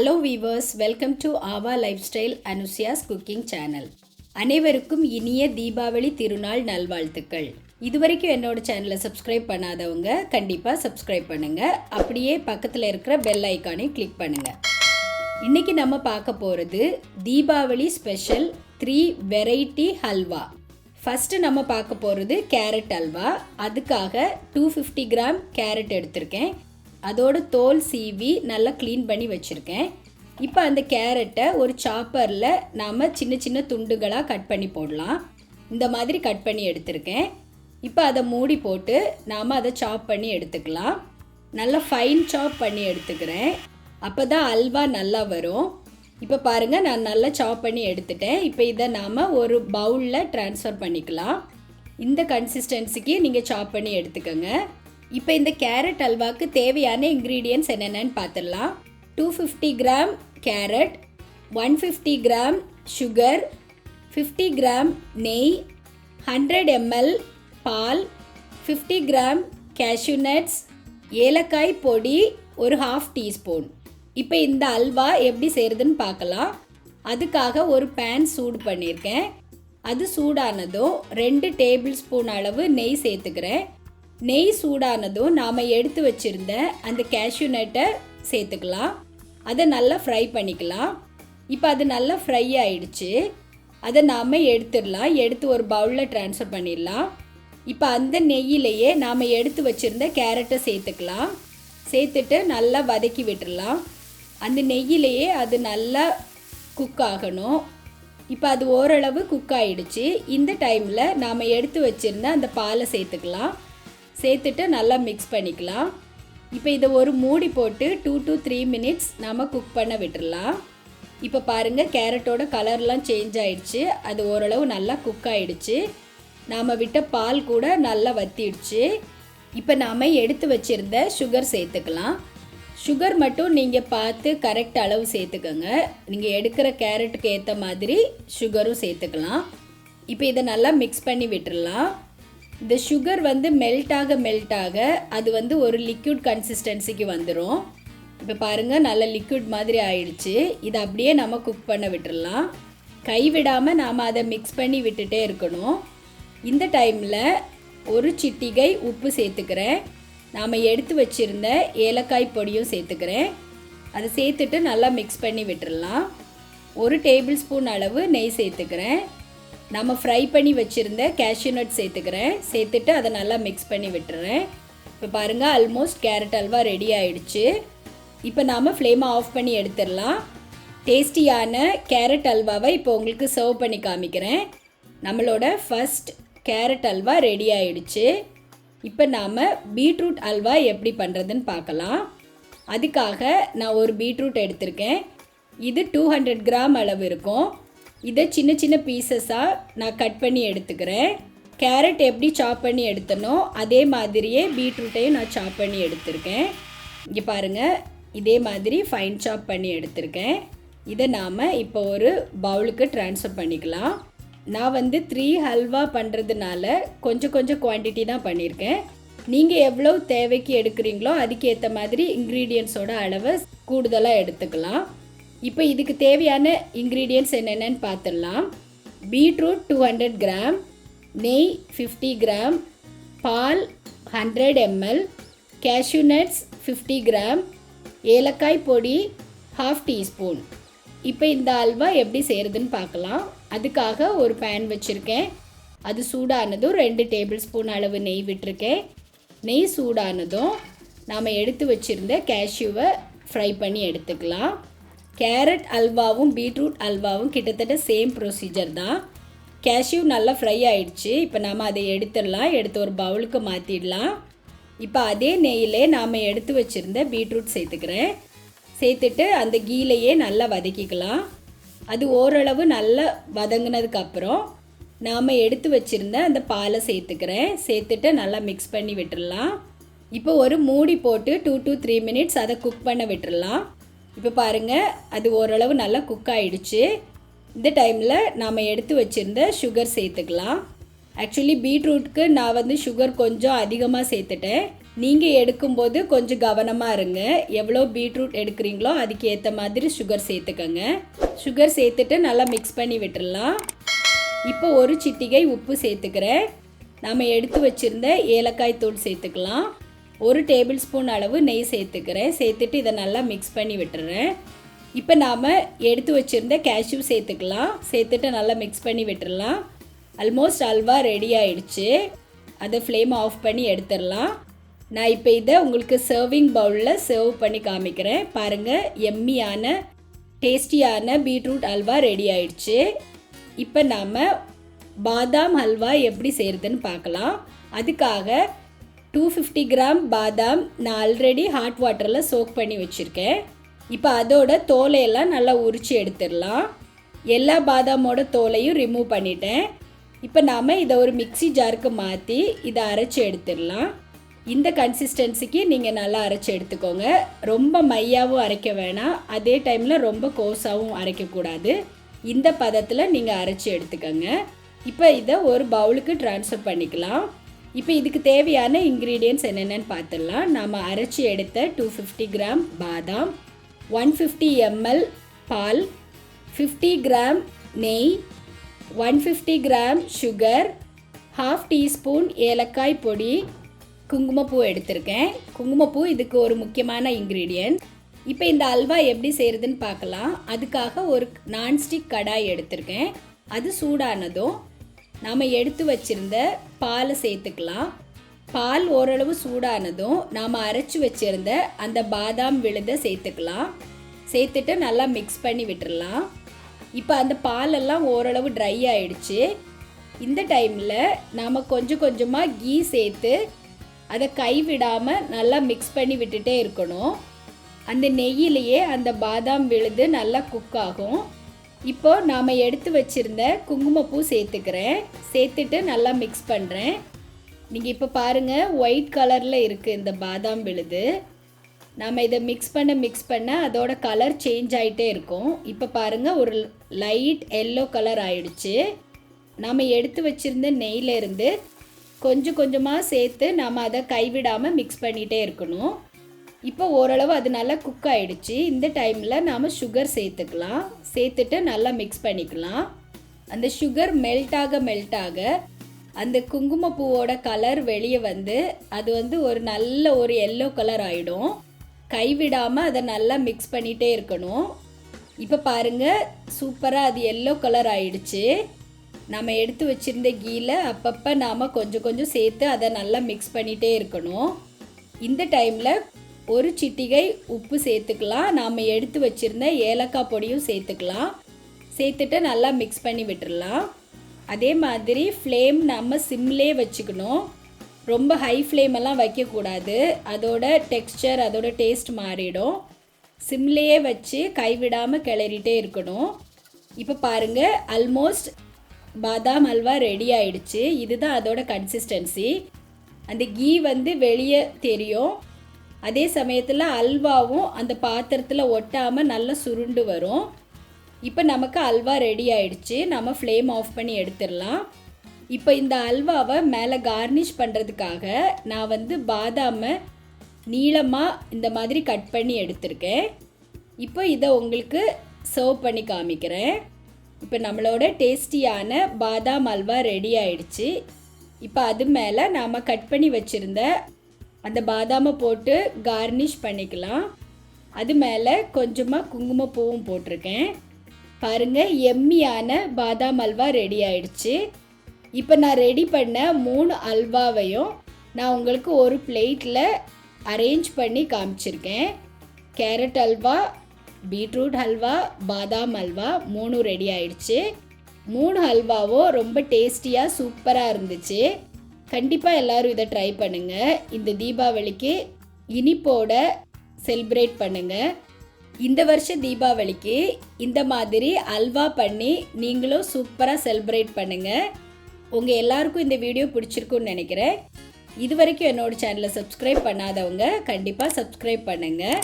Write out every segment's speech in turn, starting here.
Hello viewers, welcome to AAVA Lifestyle Anushya's cooking channel. அனைவருக்கும் இனிய தீபாவளி திருநாள் நல்வாழ்த்துக்கள். இதுவரைக்கும் என்னோட சேனலை சப்ஸ்கிரைப் பண்ணாதவங்க கண்டிப்பா சப்ஸ்கிரைப் பண்ணுங்க. அப்படியே பக்கத்துல இருக்கிற பெல் ஐகானை கிளிக் பண்ணுங்க. இன்னைக்கு நம்ம பார்க்க போறது Deepavali special 3 variety halwa. First நம்ம பார்க்க போறது கேரட் ஹல்வா. அதுக்காக 250 கிராம் கேரட் எடுத்திருக்கேன். அதோட தோல் சீவி நல்லா க்ளீன் பண்ணி வச்சுருக்கேன். இப்போ அந்த கேரட்டை ஒரு சாப்பரில் நாம் சின்ன சின்ன துண்டுகளாக கட் பண்ணி போடலாம். இந்த மாதிரி கட் பண்ணி எடுத்திருக்கேன். இப்போ அதை மூடி போட்டு நாம் அதை சாப் பண்ணி எடுத்துக்கலாம். நல்லா ஃபைன் சாப் பண்ணி எடுத்துக்கிறேன். அப்போ தான் அல்வா நல்லா வரும். இப்போ பாருங்கள், நான் நல்லா சாப் பண்ணி எடுத்துட்டேன். இப்போ இதை நாம் ஒரு பவுலில் ட்ரான்ஸ்ஃபர் பண்ணிக்கலாம். இந்த கன்சிஸ்டன்சிக்கு நீங்கள் சாப் பண்ணி எடுத்துக்கோங்க. இப்போ இந்த கேரட் அல்வாவுக்கு தேவையான இன்க்ரீடியன்ட்ஸ் என்னென்னு பார்த்துடலாம். 250 gram carrot, 150 gram sugar, 50 gram நெய், 100 ml பால், 50 கிராம் கேஷ்யூ நட்ஸ், ஏலக்காய் பொடி ஒரு 1/2 டீஸ்பூன். இப்போ இந்த அல்வா எப்படி செய்கிறதுன்னு பார்க்கலாம். அதுக்காக ஒரு பேன் சூடு பண்ணியிருக்கேன். அது சூடானதும் 2 டேபிள் ஸ்பூன் அளவு நெய் சேர்த்துக்கிறேன். நெய் சூடானதும் நாம் எடுத்து வச்சுருந்த அந்த கேஷ்யூ நட்டை சேர்த்துக்கலாம். அதை நல்லா ஃப்ரை பண்ணிக்கலாம். இப்போ அது நல்லா ஃப்ரை ஆயிடுச்சு. அதை நாம் எடுத்துடலாம். எடுத்து ஒரு பவுலில் ட்ரான்ஸ்ஃபர் பண்ணிடலாம். இப்போ அந்த நெய்யிலேயே நாம் எடுத்து வச்சுருந்த கேரட்டை சேர்த்துக்கலாம். சேர்த்துட்டு நல்லா வதக்கி விட்டுடலாம். அந்த நெய்யிலேயே அது நல்லா குக் ஆகணும். இப்போ அது ஓரளவு குக் ஆகிடுச்சு. இந்த டைமில் நாம் எடுத்து வச்சுருந்த அந்த பாலை சேர்த்துக்கலாம். சேர்த்துட்டு நல்லா மிக்ஸ் பண்ணிக்கலாம். இப்போ இதை ஒரு மூடி போட்டு 2 to 3 மினிட்ஸ் நாம் குக் பண்ண விட்டுடலாம். இப்போ பாருங்கள், கேரட்டோட கலர்லாம் சேஞ்ச் ஆகிடுச்சு. அது ஓரளவு நல்லா குக் ஆகிடுச்சு. நாம் விட்ட பால் கூட நல்லா வற்றிடுச்சு. இப்போ நாம் எடுத்து வச்சுருந்த சுகர் சேர்த்துக்கலாம். சுகர் மட்டும் நீங்கள் பார்த்து கரெக்ட் அளவு சேர்த்துக்கோங்க. நீங்கள் எடுக்கிற கேரட்டுக்கு ஏற்ற மாதிரி சுகரும் சேர்த்துக்கலாம். இப்போ இதை நல்லா மிக்ஸ் பண்ணி விட்டுடலாம். இந்த சுகர் மெல்ட் ஆக அது ஒரு லிக்விட் கன்சிஸ்டன்சிக்கு வந்துடும். இப்போ பாருங்கள், நல்ல லிக்விட் மாதிரி ஆயிடுச்சு. இதை அப்படியே நம்ம குக் பண்ண விட்டுடலாம். கைவிடாமல் நாம் அதை மிக்ஸ் பண்ணி விட்டுட்டே இருக்கணும். இந்த டைமில் ஒரு சிட்டிகை உப்பு சேர்த்துக்கிறேன். நாம் எடுத்து வச்சுருந்த ஏலக்காய் பொடியும் சேர்த்துக்கிறேன். அதை சேர்த்துட்டு நல்லா மிக்ஸ் பண்ணி விட்டுடலாம். ஒரு டேபிள் ஸ்பூன் அளவு நெய் சேர்த்துக்கிறேன். நம்ம ஃப்ரை பண்ணி வச்சுருந்த கேஷ்யூ நட் சேர்த்துக்கிறேன். சேர்த்துட்டு அதை நல்லா மிக்ஸ் பண்ணி விட்டுறேன். இப்போ பாருங்கள், ஆல்மோஸ்ட் கேரட் அல்வா ரெடி ஆகிடுச்சு. இப்போ நாம் ஃப்ளேமை ஆஃப் பண்ணி எடுத்துடலாம். டேஸ்டியான கேரட் அல்வாவை இப்போ உங்களுக்கு சர்வ் பண்ணி காமிக்கிறேன். நம்மளோட ஃபஸ்ட் கேரட் அல்வா ரெடி ஆகிடுச்சு. இப்போ நாம் பீட்ரூட் அல்வா எப்படி பண்ணுறதுன்னு பார்க்கலாம். அதுக்காக நான் ஒரு பீட்ரூட் எடுத்திருக்கேன். இது 200 கிராம் அளவு இருக்கும். இதை சின்ன சின்ன பீசஸாக நான் கட் பண்ணி எடுத்துக்கிறேன். கேரட் எப்படி சாப் பண்ணி எடுத்தனோ அதே மாதிரியே பீட்ரூட்டையும் நான் சாப் பண்ணி எடுத்திருக்கேன். இங்கே பாருங்கள், இதே மாதிரி ஃபைன் சாப் பண்ணி எடுத்திருக்கேன். இதை நாம் இப்போ ஒரு பவுலுக்கு ட்ரான்ஸ்ஃபர் பண்ணிக்கலாம். நான் 3 ஹல்வா பண்ணுறதுனால கொஞ்சம் குவான்டிட்டி தான் பண்ணியிருக்கேன். நீங்கள் எவ்வளோ தேவைக்கு எடுக்கிறீங்களோ அதுக்கேற்ற மாதிரி இன்க்ரீடியன்ஸோட அளவை கூடுதலாக எடுத்துக்கலாம். இப்போ இதுக்கு தேவையான இன்க்ரீடியன்ட்ஸ் என்னென்னு பார்த்துடலாம். பீட்ரூட் 200 கிராம், நெய் 50 கிராம், பால் 100 ml, கேஷ்யூ நட்ஸ் 50 கிராம், ஏலக்காய் பொடி 1/2 டீஸ்பூன். இப்போ இந்த அல்வா எப்படி செய்கிறதுன்னு பார்க்கலாம். அதுக்காக ஒரு பேன் வச்சுருக்கேன். அது சூடானதும் 2 டேபிள் ஸ்பூன் அளவு நெய் விட்டுருக்கேன். நெய் சூடானதும் நாம் எடுத்து வச்சுருந்த கேஷ்யூவை ஃப்ரை பண்ணி எடுத்துக்கலாம். கேரட் அல்வாவும் பீட்ரூட் அல்வாவும் கிட்டத்தட்ட சேம் ப்ரொசீஜர் தான். கேஷ்யூ நல்லா ஃப்ரை ஆகிடுச்சு. இப்போ நாம் அதை எடுத்துடலாம். எடுத்து ஒரு பவுலுக்கு மாற்றிடலாம். இப்போ அதே நெய்யிலே நாம் எடுத்து வச்சுருந்த பீட்ரூட் சேர்த்துக்கிறேன். சேர்த்துட்டு அந்த கீலையே நல்லா வதக்கிக்கலாம். அது ஓரளவு நல்லா வதங்கினதுக்கப்புறம் நாம் எடுத்து வச்சுருந்த அந்த பாலை சேர்த்துக்கிறேன். சேர்த்துட்டு நல்லா மிக்ஸ் பண்ணி விட்டுடலாம். இப்போ ஒரு மூடி போட்டு 2 to 3 மினிட்ஸ் அதை குக் பண்ண விட்டுடலாம். இப்போ பாருங்கள், அது ஓரளவு நல்லா குக் ஆகிடுச்சு. இந்த டைமில் நாம் எடுத்து வச்சுருந்த சுகர் சேர்த்துக்கலாம். ஆக்சுவலி பீட்ரூட்டுக்கு நான் சுகர் கொஞ்சம் அதிகமாக சேர்த்துட்டேன். நீங்கள் எடுக்கும்போது கொஞ்சம் கவனமாக இருங்க. எவ்வளோ பீட்ரூட் எடுக்கிறீங்களோ அதுக்கு ஏற்ற மாதிரி சுகர் சேர்த்துக்கங்க. சுகர் சேர்த்துட்டு நல்லா மிக்ஸ் பண்ணி விட்டுடலாம். இப்போ ஒரு சிட்டிகை உப்பு சேர்த்துக்கிறேன். நம்ம எடுத்து வச்சுருந்த ஏலக்காய் தூள் சேர்த்துக்கலாம். 1 டேபிள் ஸ்பூன் அளவு நெய் சேர்த்துக்கிறேன். சேர்த்துட்டு இதை நல்லா மிக்ஸ் பண்ணி விட்டுறேன். இப்போ நாம் எடுத்து வச்சுருந்த கேஷ்யூ சேர்த்துக்கலாம். சேர்த்துட்டு நல்லா மிக்ஸ் பண்ணி விட்டுடலாம். ஆல்மோஸ்ட் அல்வா ரெடி ஆகிடுச்சு. அதை ஃப்ளேம் ஆஃப் பண்ணி எடுத்துடலாம். நான் இப்போ இதை உங்களுக்கு சர்விங் பவுலில் சர்வ் பண்ணி காமிக்கிறேன். பாருங்கள், எம்மியான டேஸ்டியான பீட்ரூட் அல்வா ரெடி ஆகிடுச்சு. இப்போ நாம் பாதாம் ஹல்வா எப்படி செய்கிறதுன்னு பார்க்கலாம். அதுக்காக 250 கிராம் பாதாம் நான் ஆல்ரெடி ஹாட் வாட்டரில் சோக் பண்ணி வச்சுருக்கேன். இப்போ அதோட தோலையெல்லாம் நல்லா உரித்து எடுத்துடலாம். எல்லா பாதாமோட தோலையும் ரிமூவ் பண்ணிட்டேன். இப்போ நாம் இதை ஒரு மிக்ஸி ஜாருக்கு மாற்றி இதை அரைச்சி எடுத்துடலாம். இந்த கன்சிஸ்டன்சிக்கு நீங்கள் நல்லா அரைச்சி எடுத்துக்கோங்க. ரொம்ப மையாவும் அரைக்க வேணாம், அதே டைமில் ரொம்ப கோஸாகவும் அரைக்கக்கூடாது. இந்த பதத்தில் நீங்கள் அரைச்சி எடுத்துக்கோங்க. இப்போ இதை ஒரு பவுலுக்கு ட்ரான்ஸ்ஃபர் பண்ணிக்கலாம். இப்போ இதுக்கு தேவையான இன்க்ரீடியன்ட்ஸ் என்னென்னு பார்த்துடலாம். நாம் அரைச்சி எடுத்த 250 கிராம் பாதாம், 150 ml பால், 50 கிராம் நெய், 150 கிராம் சுகர், 1/2 டீஸ்பூன் ஏலக்காய் பொடி, குங்குமப்பூ எடுத்திருக்கேன். குங்குமப்பூ இதுக்கு ஒரு முக்கியமான இன்க்ரீடியன்ட். இப்போ இந்த அல்வா எப்படி செய்கிறதுன்னு பார்க்கலாம். அதுக்காக ஒரு நான்ஸ்டிக் கடாய் எடுத்திருக்கேன். அது சூடானதும் நாம் எடுத்து வச்சுருந்த பாலை சேர்த்துக்கலாம். பால் ஓரளவு சூடானதும் நாம் அரைச்சி வச்சுருந்த அந்த பாதாம் விழுதை சேர்த்துக்கலாம். சேர்த்துட்டு நல்லா மிக்ஸ் பண்ணி விட்டுடலாம். இப்போ அந்த பாலெல்லாம் ஓரளவு ட்ரை ஆகிடுச்சு. இந்த டைமில் நாம் கொஞ்சம் கொஞ்சமாக கீ சேர்த்து அதை கைவிடாமல் நல்லா மிக்ஸ் பண்ணி விட்டுட்டே இருக்கணும். அந்த நெய்யிலேயே அந்த பாதாம் விழுது நல்லா குக் ஆகும். இப்போது நாம் எடுத்து வச்சுருந்த குங்குமப்பூ சேர்த்துக்கிறேன். சேர்த்துட்டு நல்லா மிக்ஸ் பண்ணுறேன். நீங்கள் இப்போ பாருங்கள், ஒயிட் கலரில் இருக்குது இந்த பாதாம் விழுது. நாம் இதை மிக்ஸ் பண்ண அதோட கலர் சேஞ்ச் ஆகிட்டே இருக்கும். இப்போ பாருங்கள், ஒரு லைட் எல்லோ கலர் ஆயிடுச்சு. நாம் எடுத்து வச்சுருந்த நெய்யிலேருந்து கொஞ்சம் கொஞ்சமாக சேர்த்து நாம் அதை கைவிடாமல் மிக்ஸ் பண்ணிகிட்டே இருக்கணும். இப்போ ஓரளவு அது நல்லா குக் ஆகிடுச்சு. இந்த டைமில் நாம் சுகர் சேர்த்துக்கலாம். சேர்த்துட்டு நல்லா மிக்ஸ் பண்ணிக்கலாம். அந்த சுகர் மெல்ட் ஆக அந்த குங்குமப்பூவோட கலர் வெளியே வந்து அது ஒரு நல்ல ஒரு எல்லோ கலர் ஆகிடும். கைவிடாமல் அதை நல்லா மிக்ஸ் பண்ணிகிட்டே இருக்கணும். இப்போ பாருங்கள், சூப்பராக அது எல்லோ கலர் ஆகிடுச்சு. நம்ம எடுத்து வச்சுருந்த கீயில் அப்பப்போ நாம் கொஞ்சம் கொஞ்சம் சேர்த்து அதை நல்லா மிக்ஸ் பண்ணிகிட்டே இருக்கணும். இந்த டைமில் ஒரு சிட்டிகை உப்பு சேர்த்துக்கலாம். நாம் எடுத்து வச்சுருந்த ஏலக்காய் பொடியும் சேர்த்துக்கலாம். சேர்த்துட்டு நல்லா மிக்ஸ் பண்ணி விட்டுடலாம். அதே மாதிரி ஃப்ளேம் நம்ம சிம்லே வச்சுக்கணும். ரொம்ப ஹை ஃப்ளேமெல்லாம் வைக்கக்கூடாது. அதோட டெக்ஸ்சர், அதோட டேஸ்ட் மாறிடும். சிம்லேயே வச்சு கைவிடாமல் கிளறிட்டே இருக்கணும். இப்போ பாருங்கள், ஆல்மோஸ்ட் பாதாம் ஹல்வா ரெடி ஆயிடுச்சு. இதுதான் அதோட கன்சிஸ்டன்சி. அந்த கீ வெளியே தெரியும். அதே சமயத்தில் அல்வாவும் அந்த பாத்திரத்தில் ஒட்டாமல் நல்லா சுருண்டு வரும். இப்போ நமக்கு அல்வா ரெடி ஆயிடுச்சு. நம்ம ஃப்ளேம் ஆஃப் பண்ணி எடுத்துடலாம். இப்போ இந்த அல்வாவை மேலே கார்னிஷ் பண்ணுறதுக்காக நான் பாதாமை நீளமாக இந்த மாதிரி கட் பண்ணி எடுத்திருக்கேன். இப்போ இதை உங்களுக்கு சர்வ் பண்ணி காமிக்கிறேன். இப்போ நம்மளோட டேஸ்டியான பாதாம் அல்வா ரெடி ஆயிடுச்சு. இப்போ அது மேலே நாம் கட் பண்ணி வச்சுருந்த அந்த பாதாமை போட்டு கார்னிஷ் பண்ணிக்கலாம். அது மேலே கொஞ்சமாக குங்குமப்பூவும் போட்டிருக்கேன். பாருங்கள், எம்மியான பாதாம் அல்வா ரெடி ஆயிடுச்சு. இப்போ நான் ரெடி பண்ண 3 அல்வாவையும் நான் உங்களுக்கு ஒரு பிளேட்டில் அரேஞ்ச் பண்ணி காமிச்சிருக்கேன். கேரட் அல்வா, பீட்ரூட் ஹல்வா, பாதாம் அல்வா 3 ரெடி ஆயிடுச்சு. 3 ஹல்வாவும் ரொம்ப டேஸ்டியாக சூப்பராக இருந்துச்சு. கண்டிப்பாக எல்லோரும் இதை ட்ரை பண்ணுங்கள். இந்த தீபாவளிக்கு இனிப்போட செலிப்ரேட் பண்ணுங்கள். இந்த வருஷம் தீபாவளிக்கு இந்த மாதிரி அல்வா பண்ணி நீங்களும் சூப்பராக செலிப்ரேட் பண்ணுங்கள். உங்கள் எல்லாருக்கும் இந்த வீடியோ பிடிச்சிருக்குன்னு நினைக்கிறேன். இது வரைக்கும் என்னோடய சேனலை சப்ஸ்கிரைப் பண்ணாதவங்க கண்டிப்பாக சப்ஸ்கிரைப் பண்ணுங்கள்.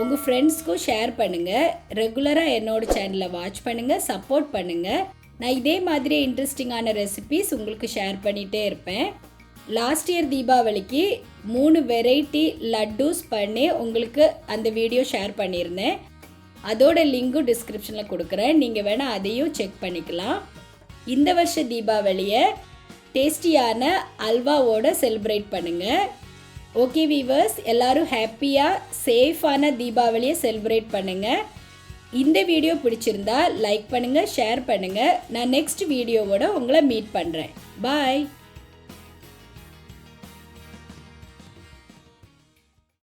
உங்கள் ஃப்ரெண்ட்ஸ்க்கும் ஷேர் பண்ணுங்கள். ரெகுலராக என்னோடய சேனலை வாட்ச் பண்ணுங்கள், சப்போர்ட் பண்ணுங்கள். நான் இதே மாதிரி இன்ட்ரெஸ்டிங்கான ரெசிபீஸ் உங்களுக்கு ஷேர் பண்ணிகிட்டே இருப்பேன். லாஸ்ட் இயர் தீபாவளிக்கு 3 வெரைட்டி லட்டூஸ் பண்ணி உங்களுக்கு அந்த வீடியோ ஷேர் பண்ணியிருந்தேன். அதோட லிங்க்கும் டிஸ்கிரிப்ஷனில் கொடுக்குறேன். நீங்கள் வேணால் அதையும் செக் பண்ணிக்கலாம். இந்த வருஷ தீபாவளியை டேஸ்டியான அல்வாவோட செலிப்ரேட் பண்ணுங்கள். ஓகே வீவர்ஸ், எல்லோரும் ஹாப்பியாக சேஃபான தீபாவளியை செலிப்ரேட் பண்ணுங்கள். இந்த வீடியோ பிடிச்சிருந்தா லைக் பண்ணுங்கள், ஷேர் பண்ணுங்கள். நான் நெக்ஸ்ட் வீடியோவோட உங்களை மீட் பண்ணுறேன். பாய்.